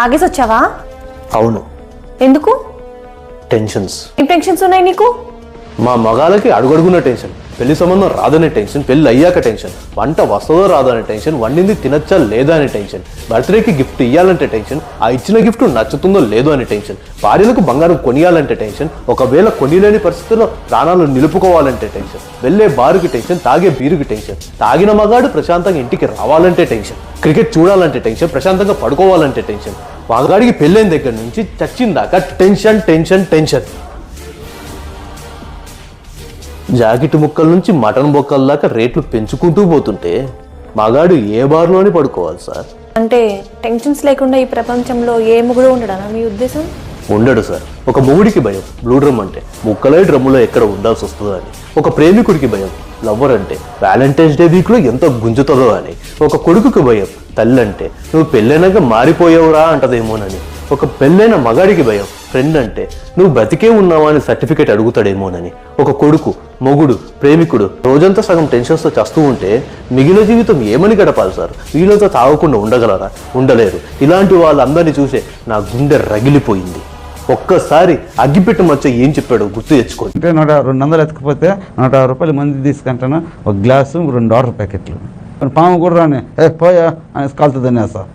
తాగేసి వచ్చావా? అవును. ఎందుకు? టెన్షన్స్. ఏం టెన్షన్స్ ఉన్నాయి నీకు? మా మగాళ్ళకి అడుగడుగున్న టెన్షన్, పెళ్లి సంబంధం రాదనే టెన్షన్, పెళ్లి అయ్యాక టెన్షన్, వంట వస్తుందో రాదో అనే టెన్షన్, వండింది తినచ్చా లేదా అనే టెన్షన్, బర్త్డేకి గిఫ్ట్ ఇవ్వాలంటే టెన్షన్, ఆ ఇచ్చిన గిఫ్ట్ నచ్చుతుందో లేదో అనే టెన్షన్, భార్యలకు బంగారం కొనియాలంటే టెన్షన్, ఒకవేళ కొనిలేని పరిస్థితుల్లో ప్రాణాలు నిలుపుకోవాలంటే టెన్షన్, వెళ్ళే బారుకి టెన్షన్, తాగే బీరుకి టెన్షన్, తాగిన మగాడు ప్రశాంతంగా ఇంటికి రావాలంటే టెన్షన్, క్రికెట్ చూడాలంటే టెన్షన్, ప్రశాంతంగా పడుకోవాలంటే టెన్షన్, మగాడికి పెళ్ళైన దగ్గర నుంచి చచ్చిన దాకా టెన్షన్ టెన్షన్ టెన్షన్. జాకెట్ ముక్కల నుంచి మటన్ బొక్కల దాకా రేట్లు పెంచుకుంటూ పోతుంటే మగాడు ఏ బార్లోని పడుకోవాలి సార్? అంటే టెన్షన్స్ లేకుండా ఈ ప్రపంచంలో ఏ మొగుడు ఉండడా మీ ఉద్దేశం? ఉండడు సార్. ఒక మొగుడికి భయం బ్లూ డ్రమ్ అంటే ముక్కలై డ్రమ్ములో ఎక్కడ ఉండాల్సి వస్తుందో అని. ఒక ప్రేమికుడికి భయం లవ్వర్ అంటే వ్యాలంటైన్స్ డే వీక్లో ఎంత గుంజుతుందో అని. ఒక కొడుకుకి భయం తల్లి అంటే నువ్వు పెళ్ళైనాక మారిపోయావురా అంటదేమోనని. ఒక పెళ్ళైన మగాడికి భయం ఫ్రెండ్ అంటే నువ్వు బ్రతికే ఉన్నావా అని సర్టిఫికేట్ అడుగుతాడేమోనని. ఒక కొడుకు, మొగుడు, ప్రేమికుడు రోజంతా సగం టెన్షన్స్తో చేస్తూ ఉంటే మిగిలిన జీవితం ఏమని గడపాలి సార్? వీళ్ళతో తాగకుండా ఉండగలరా? ఉండలేరు. ఇలాంటి వాళ్ళందరినీ చూసే నా గుండె రగిలిపోయింది. ఒక్కసారి అగ్గిపెట్టు మచ్చ ఏం చెప్పాడో గుర్తు తెచ్చుకోండి. అంటే 200 ఎత్తుకపోతే 150 రూపాయలు మంది తీసుకుంటాను. ఒక గ్లాసు 2 వాటర్ ప్యాకెట్లు. పాము కూడా రాని పోయా అని కాలుతుందని సార్.